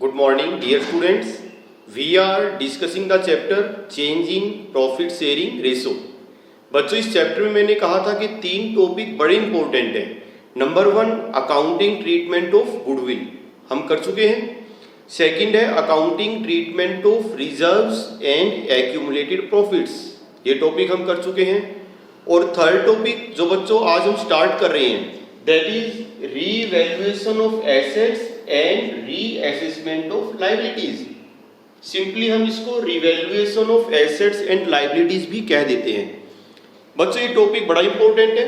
Good morning, dear students. We are discussing the chapter Change in Profit Sharing Ratio. बच्चों इस chapter में मैंने कहा था कि 3 टॉपिक बड़े इंपॉर्टेंट हैं. Number 1 accounting treatment of goodwill हम कर चुके हैं. सेकंड है accounting treatment of reserves and accumulated profits, ये टॉपिक हम कर चुके हैं. और थर्ड टॉपिक जो बच्चों आज हम स्टार्ट कर रहे हैं that is revaluation of assets and reassessment of liabilities. Simply हम इसको revaluation of assets and liabilities भी कह देते हैं. बच्चों ये टॉपिक बड़ा इंपॉर्टेंट है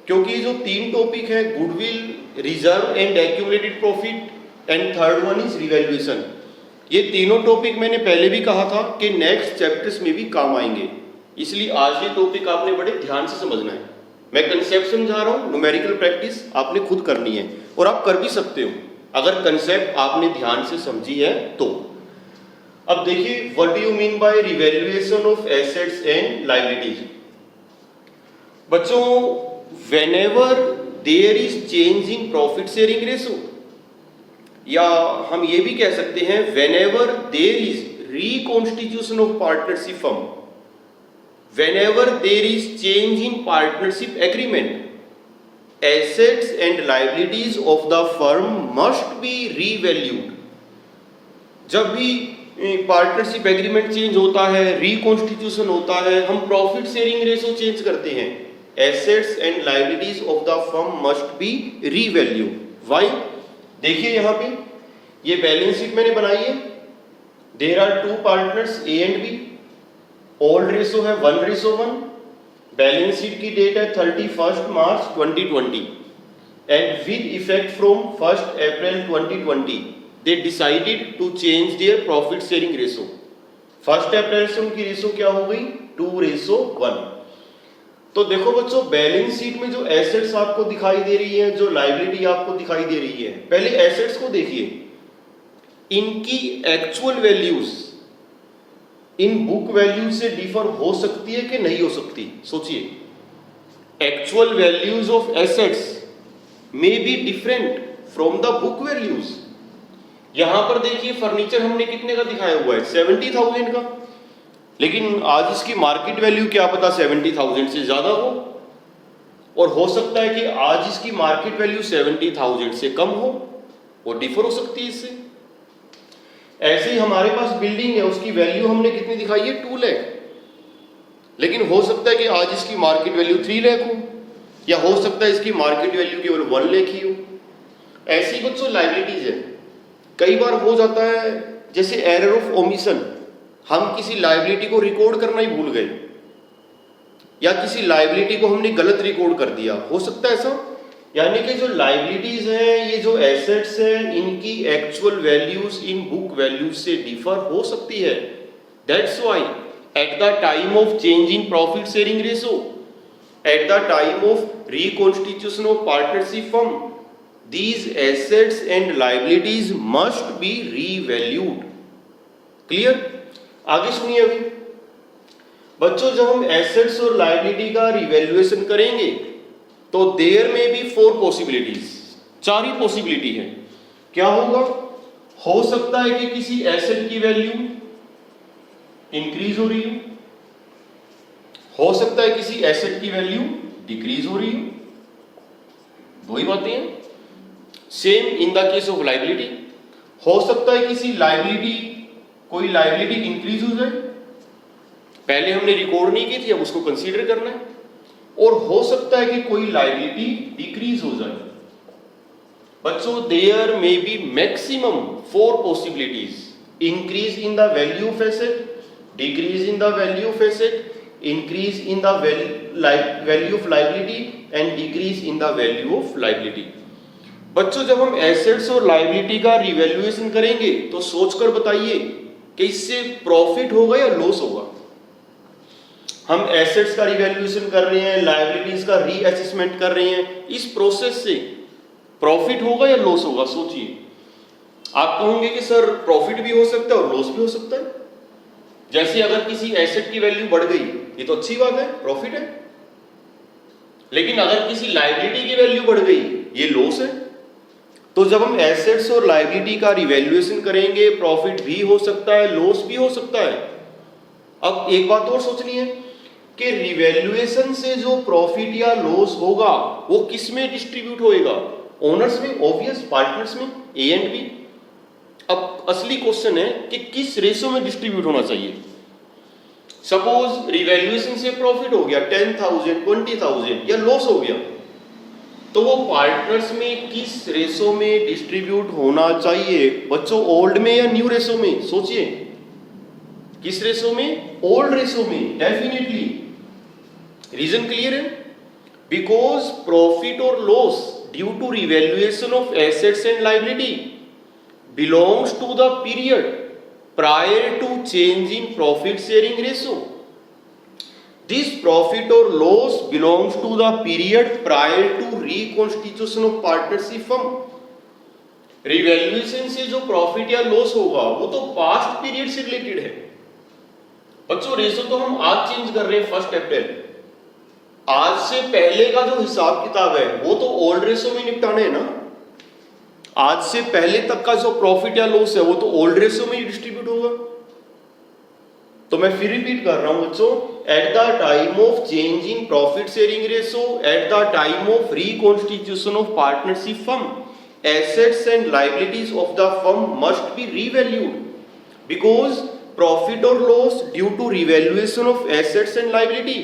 क्योंकि ये जो 3 टॉपिक है goodwill, reserve and accumulated profit and third one is revaluation, ये तीनों टॉपिक मैंने पहले भी कहा था कि नेक्स्ट चैप्टर्स में भी काम आएंगे. इसलिए आज ये टॉपिक आपने बड़े ध्यान से समझना है. मैं कंसेप्ट समझा रहा हूँ, न्यूमेरिकल प्रैक्टिस आपने खुद करनी है और आप कर भी सकते हो अगर कंसेप्ट आपने ध्यान से समझी है तो. अब देखिए what do you mean by revaluation of assets and liabilities. बच्चों whenever there is change in profit sharing ratio, या हम ये भी कह सकते हैं whenever there is reconstitution of partnership firm, whenever there is change in partnership agreement, assets and liabilities of the firm must be revalued. जब भी partnership agreement change होता है, रिकॉन्स्टिट्यूशन होता है, हम प्रॉफिट शेयरिंग रेशो चेंज करते हैं, assets and liabilities of the firm must be revalue. Why? देखिए यहाँ पे ये बैलेंस शीट मैंने बनाई है. There are 2 partners A and B, old ratio है 1:1. बैलेंस शीट की डेट है 31 March 2020 and with effect from 1 April 2020 they decided to change their profit sharing ratio. 1 अप्रैल से उनकी रेशो क्या हो गई 2:1. तो देखो बच्चों बैलेंस शीट में जो एसेट्स आपको दिखाई दे रही है, जो लायबिलिटी आपको दिखाई दे रही है, पहले एसेट्स को देखिए. इनकी actual values in book value से डिफर हो सकती है कि नहीं हो सकती. सोचिए, actual values of assets may be different from the book values. यहां पर देखिए फर्नीचर हमने कितने का दिखाया हुआ है 70,000 का, लेकिन आज इसकी मार्केट वैल्यू क्या पता 70,000 से ज्यादा हो, और हो सकता है कि आज इसकी मार्केट वैल्यू 70,000 से कम हो और डिफर हो सकती है इससे. ऐसे ही हमारे पास बिल्डिंग है, उसकी वैल्यू हमने कितनी दिखाई है 2 लाख, लेकिन हो सकता है कि आज इसकी मार्केट वैल्यू 3 लाख हो, या हो सकता है इसकी मार्केट वैल्यू केवल 1 लाख ही हो. ऐसी कुछ तो लायबिलिटीज है. कई बार हो जाता है जैसे एरर ऑफ ओमिशन, हम किसी लायबिलिटी को रिकॉर्ड करना ही भूल गए, या किसी लायबिलिटी को हमने गलत रिकॉर्ड कर दिया, हो सकता है ऐसा. यानी कि जो लायबिलिटीज हैं, ये जो एसेट्स हैं, इनकी actual values in book values से डिफर हो सकती है. That's why eight the time of change in profit sharing ratio, at the time of reconstitution of partnership firm, these assets and liabilities must be revalued. Clear? आगे सुनिए. अभी बच्चों जब हम एसेट्स और लायबिलिटी का रिवैल्यूएशन करेंगे तो देयर में बी 4 पॉसिबिलिटीज, 4 ही पॉसिबिलिटी है. क्या होगा? हो सकता है कि किसी एसेट की वैल्यू इंक्रीज हो रही हो सकता है किसी एसेट की वैल्यू डिक्रीज हो रही हो. 2 ही बातें हैं. Same in the case of liability, हो सकता है किसी कोई लायबिलिटी इंक्रीज हो जाए, पहले हमने रिकॉर्ड नहीं की थी, अब उसको कंसीडर करना है. और हो सकता है कि कोई लायबिलिटी डिक्रीज हो जाए. बच्चों there may be maximum 4 possibilities: increase in the value of asset, decrease in the value of asset, increase in the value of liability and decrease in the value of liability. बच्चों जब हम assets और liability का revaluation करेंगे तो सोचकर बताइए कि इससे प्रॉफिट होगा या लॉस होगा. हम एसेट्स का रिवैल्यूएशन कर रहे हैं, लायबिलिटीज का रीअसेसमेंट कर रहे हैं, इस प्रोसेस से प्रॉफिट होगा या लॉस होगा. सोचिए, आप कहोगे कि सर प्रॉफिट भी हो सकता है और लॉस भी हो सकता है. जैसे अगर किसी एसेट की वैल्यू बढ़ गई, ये तो अच्छी बात है, प्रॉफिट है. लेकिन अगर किसी लायबिलिटी की वैल्यू बढ़ गई, ये लॉस है. तो जब हम एसेट्स और लायबिलिटी का रिवैल्यूएशन करेंगे, प्रॉफिट भी हो सकता है, लॉस भी हो सकता है। अब एक बात और सोचनी है कि रिवैल्यूएशन से जो प्रॉफिट या लॉस होगा वो किस में डिस्ट्रीब्यूट होएगा? ओनर्स में, ऑब्वियस, पार्टनर्स में, ए एंड बी। अब असली क्वेश्चन है कि किस रेशो में डिस्ट्रीब्यूट होना चाहिए। सपोज रिवैल्यूएशन से प्रॉफिट हो गया 10,000, 20,000 या लॉस हो गया, तो वो पार्टनर्स में किस रेशो में डिस्ट्रीब्यूट होना चाहिए? बच्चों, ओल्ड में या न्यू रेशो में? सोचिए, किस रेशो में? ओल्ड रेशो में, डेफिनेटली। रीजन क्लियर है? बिकॉज प्रॉफिट और loss due to revaluation of assets and liability belongs to the period prior to change in profit sharing ratio. This profit or loss belongs to the period prior to reconstitution of partnership firm. Revaluation से जो profit या loss होगा वो तो past period से related है। बच्चों, ratio तो हम आज चेंज कर रहे हैं 1 अप्रैल। आज से पहले का जो हिसाब किताब है वो तो ओल्ड रेशो में निपटाना है ना। आज से पहले तक का जो प्रॉफिट या लॉस है वो तो ओल्ड रेशो में ही डिस्ट्रीब्यूट होगा। तो मैं फिर रिपीट कर रहा हूं बच्चों, at the time of change in profit sharing ratio, at the time of reconstitution of partnership firm, assets and liabilities of the firm must be revalued because profit और loss due to revaluation of assets and liability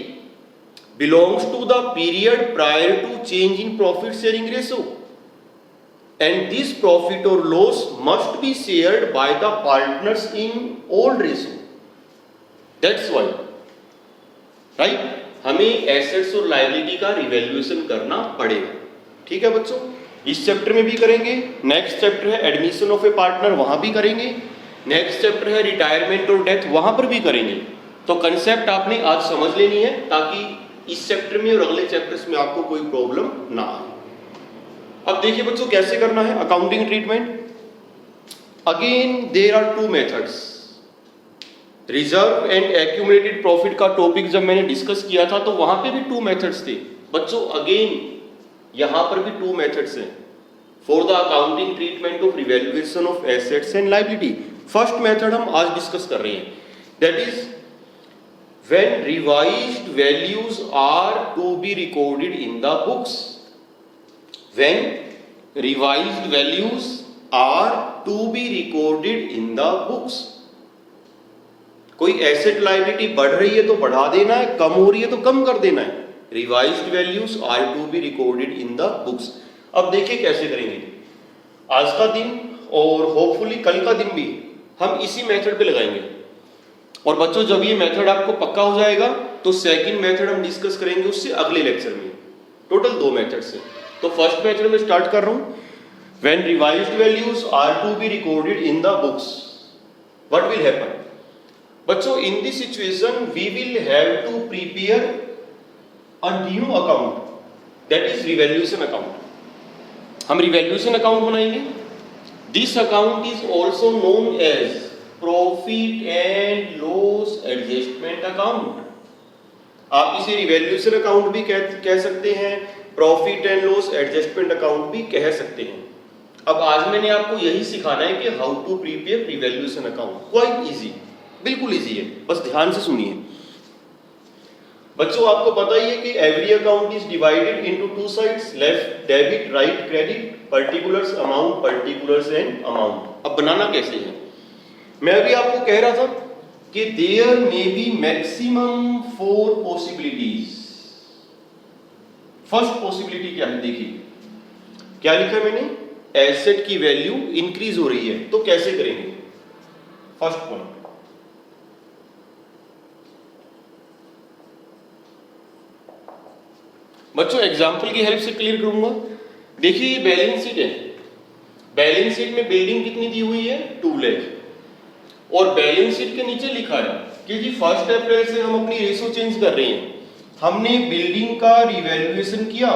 belongs to the period prior to change in profit sharing ratio, and this profit or loss must be shared by the partners in old ratio. That's why, right? हमें assets और liability का revaluation करना पड़ेगा। ठीक है बच्चों, इस chapter में भी करेंगे। नेक्स्ट चैप्टर है एडमिशन ऑफ ए पार्टनर, वहां भी करेंगे। नेक्स्ट चैप्टर है रिटायरमेंट और डेथ, वहां पर भी करेंगे। तो कंसेप्ट आपने आज समझ लेनी है ताकि इस चैप्टर में और अगले चैप्टर्स में आपको कोई प्रॉब्लम ना आए। अब देखिए बच्चों कैसे करना है accounting treatment. Again there are 2 methods. Reserve and accumulated profit का टॉपिक जब मैंने डिस्कस किया था तो वहां पे भी 2 मेथड्स थे। बच्चों, अगेन यहां पर भी 2 मेथड्स हैं for the accounting treatment of revaluation of assets and liability. First method हम आज डिस्कस कर रहे हैं, that is when revised values are to be recorded in the books. When revised values are to be recorded in the books. कोई asset liability बढ़ रही है तो बढ़ा देना है, कम हो रही है तो कम कर देना है। Revised values are to be recorded in the books. अब देखिए कैसे करेंगे। आज का दिन और होपफुली कल का दिन भी हम इसी मेथड पे लगाएंगे। और बच्चों, जब ये मेथड आपको पक्का हो जाएगा तो सेकंड मेथड हम डिस्कस करेंगे उससे अगले लेक्चर में। टोटल 2 मेथड्स हैं। तो फर्स्ट मेथड में स्टार्ट कर रहा हूं। When revised values are to be recorded in the books, what will happen? बच्चों, in this situation we will have to prepare a new account, that is revaluation account. हम revaluation account बनाएंगे। This account is also known as profit and loss adjustment account. आप इसे revaluation account भी कह सकते हैं, profit and loss adjustment account भी कह सकते हैं। अब आज मैंने आपको यही सिखाना है कि how to prepare revaluation account. Quite easy, बिल्कुल इजी है, बस ध्यान से सुनिए। बच्चों, आपको पता ही है कि every account is divided into 2 sides, left debit, right credit, particulars amount, particulars and amount. अब बनाना कैसे है? मैं अभी आपको कह रहा था कि there may be maximum 4 possibilities. First possibility क्या है? देखिए क्या लिखा है मैंने, एसेट की वैल्यू इंक्रीज हो रही है, तो कैसे करेंगे? फर्स्ट पॉइंट, बच्चों एग्जांपल की हेल्प से क्लियर करूंगा। देखिए ये बैलेंस शीट है। बैलेंस शीट में बिल्डिंग कितनी दी हुई है? 2 लाख। और बैलेंस शीट के नीचे लिखा है कि जी 1 अप्रैल से हम अपनी रेशो चेंज कर रहे हैं। हमने बिल्डिंग का रिवैल्यूएशन किया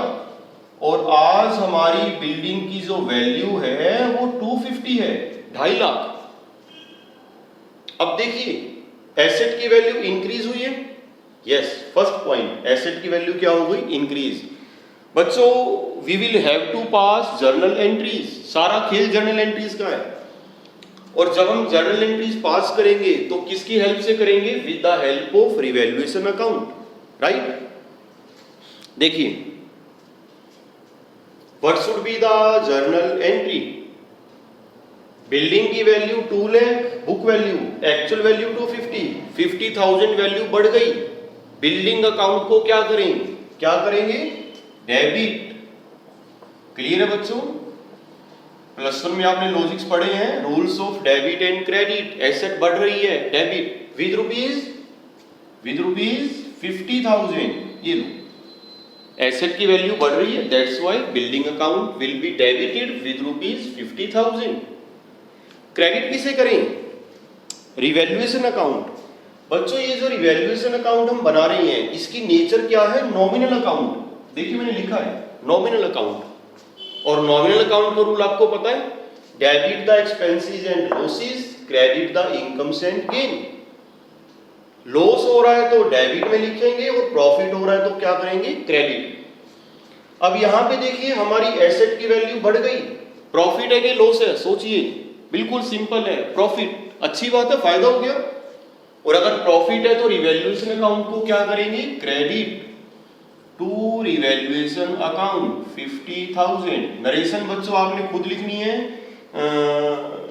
और आज हमारी बिल्डिंग की जो वैल्यू है वो 250 है, 2.5 लाख। अब देखिए एसेट की वैल्यू इंक्रीज हुई है। यस, फर्स्ट पॉइंट, एसेट की वैल्यू क्या हो गई? इंक्रीज। बच्चों we will have to pass journal entries, सारा खेल जर्नल एंट्रीज का है। और जब हम जर्नल एंट्रीज पास करेंगे तो किसकी हेल्प से करेंगे? With the help of revaluation account, right. देखिए what should be the journal entry? Building की value 2 lakh, book value actual value 50,000 value बढ़ गई। बिल्डिंग अकाउंट को क्या करेंगे? डेबिट। क्लियर है बच्चों? प्लस वन में आपने लॉजिक्स पढ़े हैं, rules of debit and credit. Asset बढ़ रही है, डेबिट विद रुपीज 50,000। ये लो, एसेट की वैल्यू बढ़ रही है, that's why building account will be debited with rupees 50,000। Credit किसे करें? Revaluation account. बच्चों ये जो रिवैल्यूएशन अकाउंट हम बना रहे हैं इसकी नेचर क्या है? Nominal account. देखिए मैंने लिखा है नॉमिनल अकाउंट, और नॉमिनल अकाउंट का रूल आपको पता है, debit the expenses and losses, credit the incomes and gain. Loss हो रहा है तो डेबिट में लिखेंगे और प्रॉफिट हो रहा है तो क्या करेंगे? क्रेडिट। अब यहां पे देखिए हमारी एसेट की वैल्यू बढ़ गई, प्रॉफिट है कि लॉस है? सोचिए, बिल्कुल सिंपल है, प्रॉफिट। अच्छी बात है, फायदा हो गया। और अगर प्रॉफिट है तो रिवैल्यूएशन अकाउंट को क्या करेंगे? Credit to revaluation account 50,000। Narration बच्चों आपने खुद लिखनी है,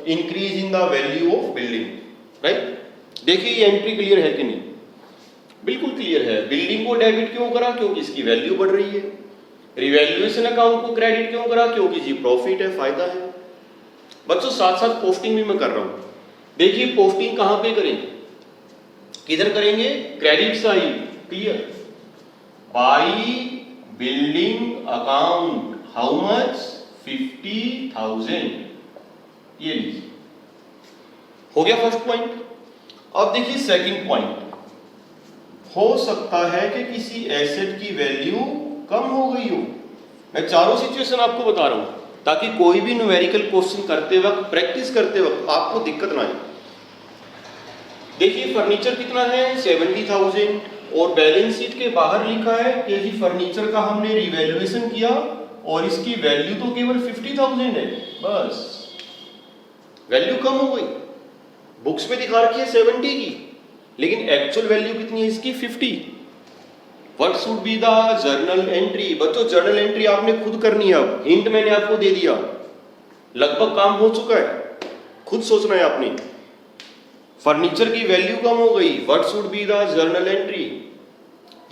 increase in the value of building, right. देखिए ये एंट्री क्लियर है कि नहीं? बिल्कुल क्लियर है। बिल्डिंग को डेबिट क्यों करा? क्योंकि इसकी वैल्यू बढ़ रही है। रिवैल्यूएशन अकाउंट को क्रेडिट क्यों करा? क्योंकि जी प्रॉफिट है, फायदा है। बच्चों साथ साथ पोस्टिंग भी मैं कर रहा हूं। देखिए पोस्टिंग कहां पे करें? किधर करेंगे? Credit side. Clear? By building account how much? 50,000। ये लीजिए, हो गया फर्स्ट पॉइंट। अब देखिए सेकंड पॉइंट, हो सकता है कि किसी एसेट की वैल्यू कम हो गई हो। मैं चारों सिचुएशन आपको बता रहा हूं ताकि कोई भी न्यूमेरिकल क्वेश्चन करते वक्त, प्रैक्टिस करते वक्त आपको दिक्कत ना आए। देखिए फर्नीचर कितना है? 70,000, और बैलेंस शीट के बाहर लिखा है कि जी फर्नीचर का हमने रिवैल्यूएशन किया और इसकी वैल्यू तो केवल 50,000 है, बस वैल्यू कम हो गई। बुक्स में दिखा रखी है 70 की, लेकिन एक्चुअल वैल्यू कितनी है इसकी? 50। What should be the journal entry? बच्चों जर्नल एंट्री आपने खुद करनी है। अब हिंट मैंने आपको दे दिया, लगभग काम हो चुका है, खुद सोचना है आपने। फर्नीचर की वैल्यू कम हो गई, what should be the journal entry?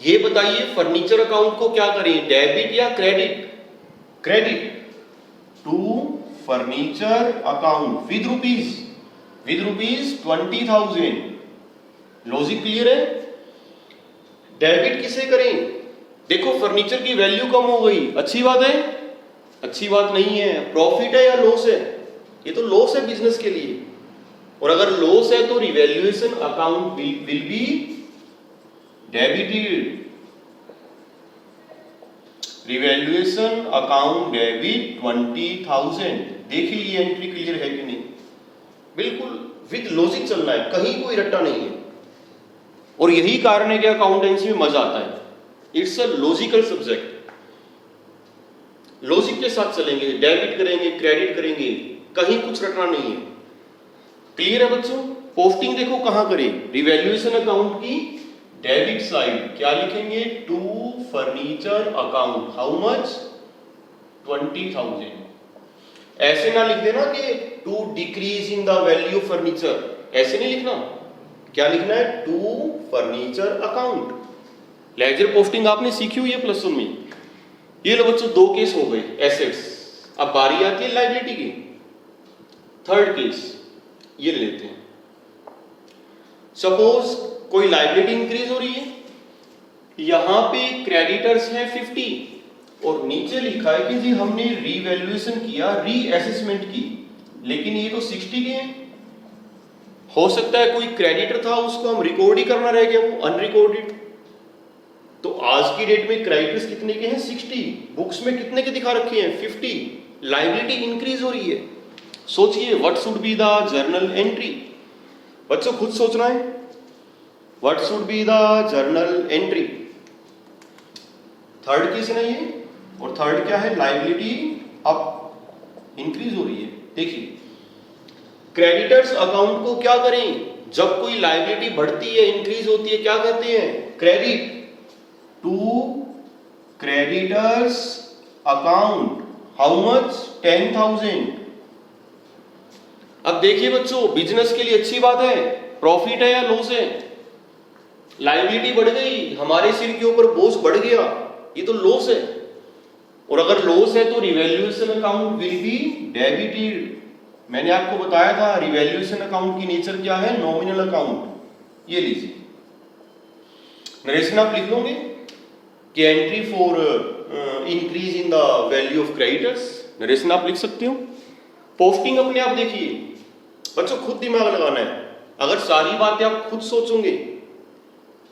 ये बताइए फर्नीचर अकाउंट को क्या करें, डेबिट या credit? Credit to furniture account with rupees 20,000। Logic clear है? डेबिट किसे करें? देखो फर्नीचर की वैल्यू कम हो गई, अच्छी बात है? अच्छी बात नहीं है। प्रॉफिट है या लॉस है? ये तो लॉस है बिजनेस के लिए, और अगर लॉस है तो revaluation account will be debited. Revaluation account debit 20,000। देखिए ये एंट्री क्लियर है कि नहीं? बिल्कुल विद लॉजिक चलना है, कहीं कोई रट्टा नहीं है। और यही कारण है कि अकाउंटेंसी में मजा आता है, it's a logical subject. Logic के साथ चलेंगे, डेबिट करेंगे, क्रेडिट करेंगे, कहीं कुछ रटना नहीं है। क्लियर है बच्चों? पोस्टिंग देखो कहां करें? रिवैल्यूएशन अकाउंट की डेबिट साइड। क्या लिखेंगे? To furniture account how much? 20,000। ऐसे ना लिख देना कि to decrease in the value of furniture, ऐसे नहीं लिखना। क्या लिखना है? To furniture account. Ledger posting आपने सीखी हुई है प्लस वन में। ये लो बच्चों, दो केस हो गए एसेट्स। अब बारी आती है लायबिलिटी की। थर्ड केस ये लेते हैं। सपोज कोई लायबिलिटी इंक्रीज हो रही है, यहां पे क्रेडिटर्स है 50 और नीचे लिखा है कि जी हमने रीवैल्यूएशन किया, रीअसेसमेंट की, लेकिन ये तो 60 के हैं। हो सकता है कोई क्रेडिटर था, उसको हम रिकॉर्ड ही करना रह गया, वो अनरिकॉर्डेड। तो आज की डेट में क्रेडिटर्स कितने के हैं? 60। बुक्स में कितने के दिखा रखे हैं? 50। लायबिलिटी इंक्रीज हो रही है। सोचिए what should be the journal entry? बच्चों खुद सोचना है, what should be the journal entry? Third case है ना ये, और थर्ड क्या है, लायबिलिटी अब इंक्रीज हो रही है। देखिए क्रेडिटर्स अकाउंट को क्या करें, जब कोई लायबिलिटी बढ़ती है, इंक्रीज होती है, क्या कहते हैं, credit to creditors account. How much, 10,000। अब देखिए बच्चों, बिजनेस के लिए अच्छी बात है, प्रॉफिट है या लॉस है, लायबिलिटी बढ़ गई, हमारे सिर के ऊपर बोझ बढ़ गया, ये तो लॉस है। और अगर लॉस है तो revaluation account will be debited. मैंने आपको बताया था रिवैल्यूएशन अकाउंट की नेचर क्या है, नॉमिनल अकाउंट। ये लीजिए नरेशन आप लिख लोगे कि entry for increase in the value of creditors, narration आप लिख सकते हो। पोस्टिंग अपने आप देखिए बच्चों, खुद दिमाग लगाना है। अगर सारी बातें आप खुद सोचोगे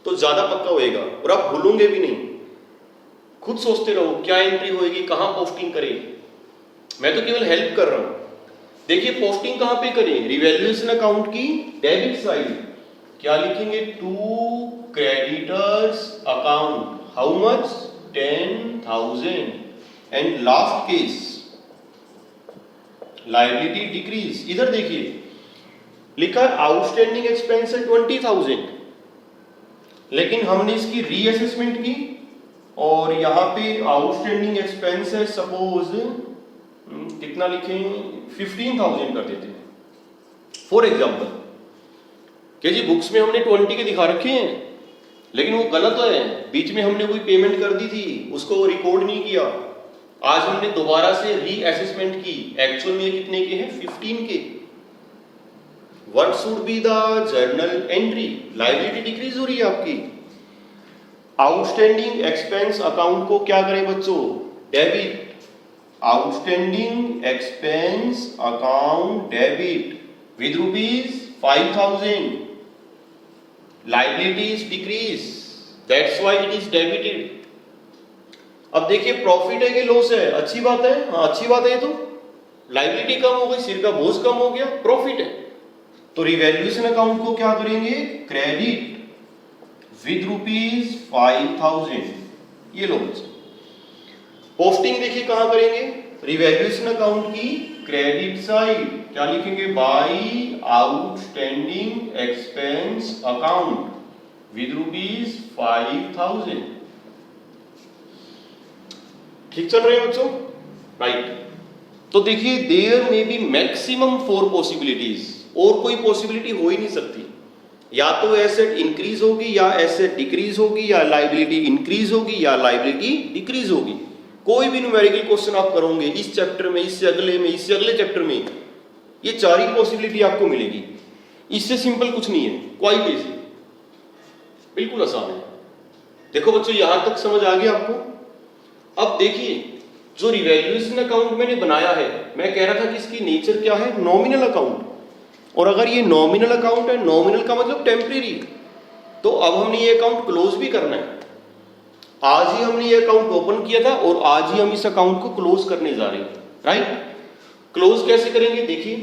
तो ज्यादा पक्का होएगा और आप भूलोगे भी नहीं। खुद सोचते रहो क्या एंट्री होएगी, कहां पोस्टिंग करें, मैं तो केवल हेल्प कर रहा हूं। देखिए पोस्टिंग कहां पे करें, रिवैल्यूएशन अकाउंट की डेबिट साइड। क्या लिखेंगे, to creditors account, how much, 10,000। And last case liability decrease. इधर देखिए लिखा है आउटस्टैंडिंग एक्सपेंस है 20,000, लेकिन हमने इसकी रीअसेसमेंट की और यहां पे आउटस्टैंडिंग एक्सपेंस है सपोज कितना लिखें, 15,000 कर देते हैं फॉर एग्जाम्पल। क्या जी बुक्स में हमने 20 के दिखा रखे हैं, लेकिन वो गलत है, बीच में हमने कोई पेमेंट कर दी थी, उसको रिकॉर्ड नहीं किया। आज हमने दोबारा से रीअसेसमेंट की, एक्चुअल में कितने के हैं, 15 के। What should be the journal entry, liability decrease हो रही है आपकी। आउटस्टैंडिंग एक्सपेंस अकाउंट को क्या करें बच्चों, debit. Outstanding expense account debit with ₹5,000, liabilities decrease, that's why it is debited। अब देखिए प्रॉफिट है कि लॉस है, अच्छी बात है, हाँ अच्छी बात है, ये तो लायबिलिटी कम हो गई, सिर का बोझ कम हो गया, प्रॉफिट है। तो रिवैल्यूएशन अकाउंट को क्या करेंगे, क्रेडिट विद ₹5,000। ये लो पोस्टिंग देखिए कहां करेंगे, रिवैल्यूएशन अकाउंट की क्रेडिट साइड। क्या लिखेंगे, by outstanding expense account with ₹5,000। ठीक चल रहे हैं बच्चों, राइट। तो देखिए there may be maximum 4 possibilities, और कोई पॉसिबिलिटी हो ही नहीं सकती। या तो एसेट इंक्रीज होगी, या एसेट डिक्रीज होगी, या लायबिलिटी इंक्रीज होगी, या लायबिलिटी डिक्रीज होगी। कोई भी न्यूमेरिकल क्वेश्चन आप करोगे इस चैप्टर में, इससे अगले में, इससे अगले चैप्टर में, ये 4 ही पॉसिबिलिटी आपको मिलेगी। इससे सिंपल कुछ नहीं है, क्वाइट इजी, बिल्कुल आसान है। देखो बच्चों यहां तक समझ आ गया आपको। अब देखिए जो रिवैल्यूएशन अकाउंट मैंने बनाया है, मैं कह रहा था कि इसकी नेचर क्या है, नॉमिनल अकाउंट। और अगर ये नॉमिनल अकाउंट है, नॉमिनल का मतलब टेम्परेरी, तो अब हमने ये अकाउंट क्लोज भी करना है। आज ही हमने ये अकाउंट ओपन किया था और आज ही हम इस अकाउंट को क्लोज करने जा रहे हैं, राइट। क्लोज कैसे करेंगे, देखिए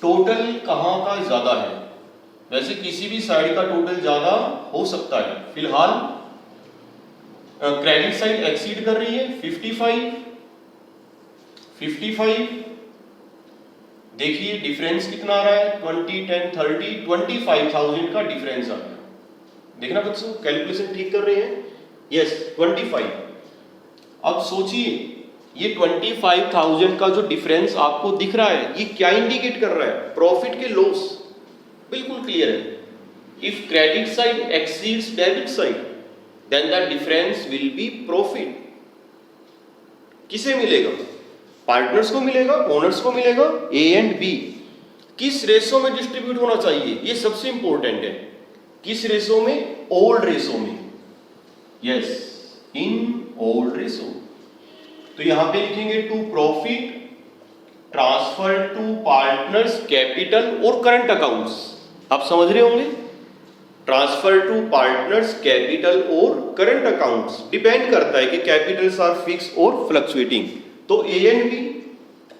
टोटल कहां का ज्यादा है, वैसे किसी भी साइड का टोटल ज्यादा हो सकता है। फिलहाल क्रेडिट साइड एक्सीड कर रही है 55। देखिए डिफरेंस कितना आ रहा है, 20, 10, 30, 25,000 का डिफरेंस आ गया। देखना बच्चों कैलकुलेशन ठीक कर रहे हैं, यस 25। अब सोचिए ये 25,000 का जो डिफरेंस आपको दिख रहा है, ये क्या इंडिकेट कर रहा है, प्रॉफिट के लॉस, बिल्कुल क्लियर है। If credit side exceeds debit side then the difference will be profit. किसे मिलेगा, पार्टनर्स को मिलेगा, ओनर्स को मिलेगा, ए एंड बी। किस रेशो में डिस्ट्रीब्यूट होना चाहिए, ये सबसे इंपॉर्टेंट है। किस रेशो में, ओल्ड रेशो में, यस इन ओल्ड रेशो। तो यहां पे लिखेंगे to profit transfer to partners capital और करंट अकाउंट्स। आप समझ रहे होंगे, ट्रांसफर टू पार्टनर्स कैपिटल और करंट अकाउंट्स डिपेंड करता है कि कैपिटल्स आर फिक्स और फ्लक्चुएटिंग। तो A and B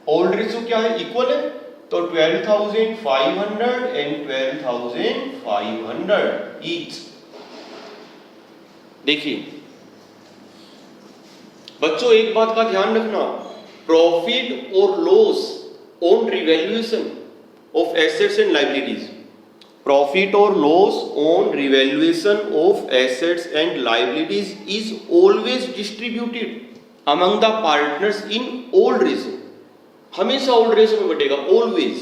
old ratio क्या है, इक्वल है, तो 12,500 एंड 12,500 ईच। देखिए बच्चों एक बात का ध्यान रखना, प्रॉफिट और loss on revaluation of assets and liabilities, profit और loss on revaluation of assets and liabilities is always distributed among the partners in old ratio, हमेशा ओल्ड रेशो में बटेगा, always.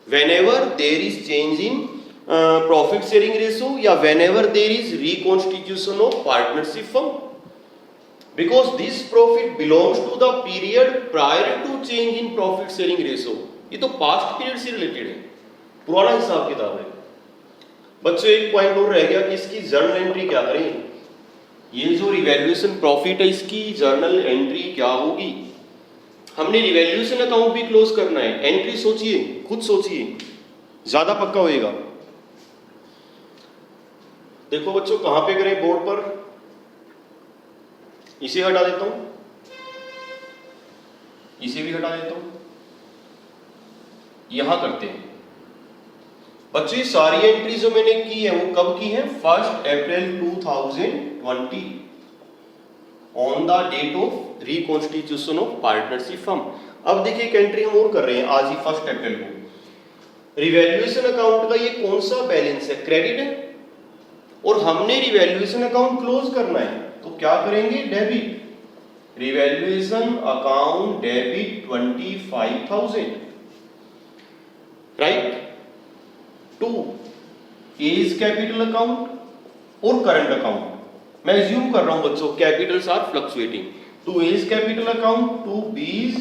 Whenever there is change in profit sharing ratio या whenever there is reconstitution of partnership firm, because this profit belongs to the period prior to change in profit sharing ratio। ये तो past period से related है, पुराना हिसाब किताब है। बच्चों एक पॉइंट और रह गया कि इसकी जर्नल एंट्री क्या करें, ये जो रिवैल्यूएशन प्रॉफिट है इसकी जर्नल एंट्री क्या होगी। हमने रिवैल्यूएशन अकाउंट भी क्लोज करना है, एंट्री सोचिए, खुद सोचिए, ज्यादा पक्का होएगा। देखो बच्चों कहां पे करें बोर्ड पर, इसे हटा देता हूं, इसे भी हटा देता हूं, यहां करते हैं। बच्चों सारी एंट्री जो मैंने की है वो कब की है, 1 April 2020 on the date of reconstitution of partnership firm. अब देखिए एक एंट्री हम और कर रहे हैं आज ही 1 अप्रैल को। रिवैल्यूएशन अकाउंट का ये कौन सा बैलेंस है, क्रेडिट है, और हमने रिवैल्यूएशन अकाउंट क्लोज करना है, तो क्या करेंगे, debit, revaluation account debit 25,000, right. 2 A's capital account और करंट अकाउंट, मैं एज्यूम कर रहा हूं बच्चों capitals are fluctuating, 2 A's capital account, 2 B's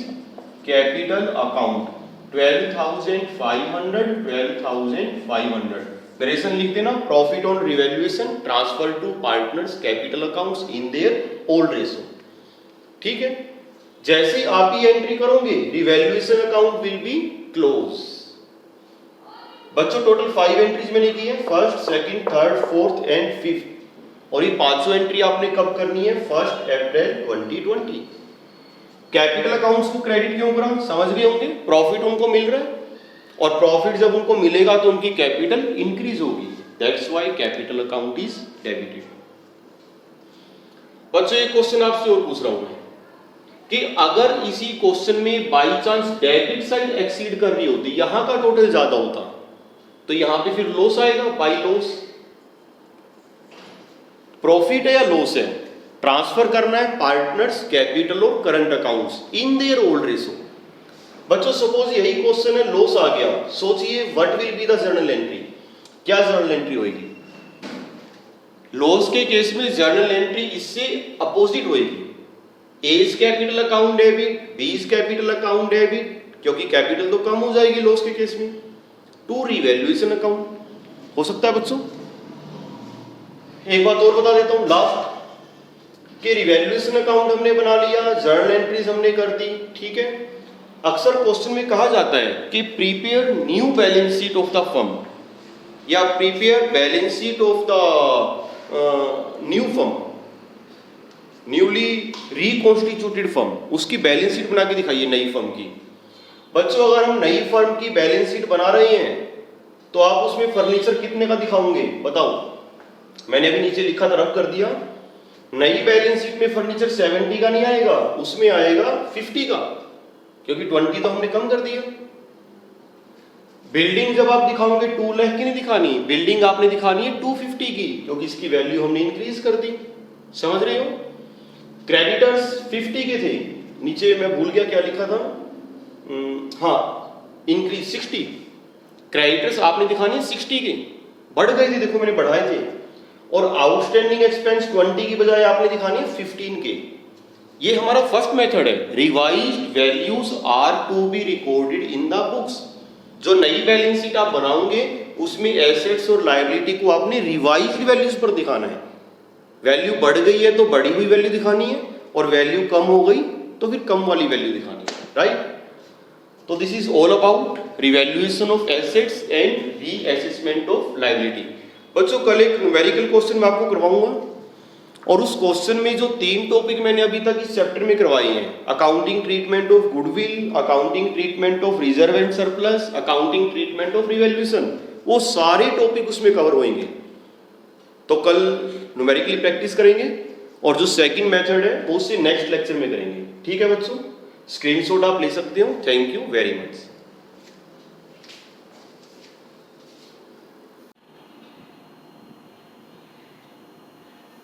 capital account, 12,500, 12,500। Variation लिख देना, profit on revaluation transfer to partners capital accounts in their old ratio, ठीक है। जैसे आप ये एंट्री करोगे revaluation account will be close. बच्चों टोटल 5 एंट्रीज मैंने की है, 1st, 2nd, 3rd, 4th and 5th, और ये पांचों एंट्री आपने कब करनी है, 1 अप्रैल 2020। कैपिटल अकाउंट्स को क्रेडिट क्यों करा, समझ गए होंगे, प्रॉफिट उनको मिल रहा है, और प्रॉफिट जब उनको मिलेगा तो उनकी कैपिटल इंक्रीज होगी, that's why capital account is debited. बच्चों एक क्वेश्चन आपसे और पूछ रहा हूं मैं कि अगर इसी क्वेश्चन में by chance debit side exceed कर रही होती, यहां का टोटल ज्यादा होता, तो यहां पे फिर लॉस आएगा, बाई लॉस। प्रॉफिट है या लॉस है, ट्रांसफर करना है पार्टनर्स कैपिटल और current accounts in their old ratio. बच्चों सपोज यही क्वेश्चन है, लॉस आ गया, सोचिए what will be the journal entry, क्या जर्नल एंट्री होगी। लॉस के केस में जर्नल एंट्री इससे अपोजिट होगी, A's capital account debit, B's capital account debit, क्योंकि कैपिटल तो कम हो जाएगी लॉस के केस में, टू रिवैल्यूएशन अकाउंट हो सकता है। बच्चों एक बात और बता देता हूं लास्ट, कि रिवैल्यूएशन अकाउंट हमने बना लिया, जर्नल एंट्रीज हमने कर दी, ठीक है। अक्सर क्वेश्चन में कहा जाता है कि prepare new balance sheet of the firm या prepare balance sheet of the new firm, newly reconstituted firm, उसकी बैलेंस शीट बना के दिखाइए नई फर्म की। बच्चों अगर हम नई फर्म की बैलेंस शीट बना रहे हैं तो आप उसमें फर्नीचर कितने का दिखाओगे बताओ, मैंने अभी नीचे लिखा था, रब कर दिया। नई बैलेंस शीट में फर्नीचर 70 का नहीं आएगा, उसमें आएगा 50 का, क्योंकि 20 तो हमने कम कर दिया। बिल्डिंग जब आप दिखाओगे 2 लाख की नहीं दिखानी, बिल्डिंग आपने दिखानी है 250 की, क्योंकि इसकी वैल्यू हमने इंक्रीज कर दी, समझ रहे हो। क्रेडिटर्स 50 के थे, नीचे मैं भूल गया क्या लिखा था, हाँ इंक्रीज 60, क्रेडिटर्स आपने दिखानी 60 के, बढ़ गए थे, देखो मैंने बढ़ाए थे। और आउटस्टैंडिंग एक्सपेंस 20 की बजाय आपने दिखानी है 15 के। ये हमारा फर्स्ट मेथड है, revised values are to be recorded in the books. जो नई बैलेंस शीट आप बनाओगे उसमें एसेट्स और लायबिलिटी को आपने रिवाइज्ड वैल्यूज पर दिखाना है। वैल्यू बढ़ गई है तो बढ़ी हुई वैल्यू दिखानी है, और वैल्यू कम हो गई तो फिर कम वाली वैल्यू दिखानी है, राइट। तो this is all about revaluation of assets and reassessment of liability. बच्चों कल एक न्यूमेरिकल क्वेश्चन मैं आपको करवाऊंगा, और उस क्वेश्चन में जो 3 टॉपिक मैंने अभी तक इस चैप्टर में करवाए हैं, accounting treatment of goodwill, accounting treatment of reserve and surplus, accounting treatment of revaluation, वो सारे टॉपिक उसमें कवर होंगे। तो कल न्यूमेरिकली प्रैक्टिस करेंगे, और जो सेकंड मेथड है वो उससे नेक्स्ट लेक्चर में करेंगे। ठीक है बच्चों, स्क्रीनशॉट आप ले सकते हो। Thank you very much.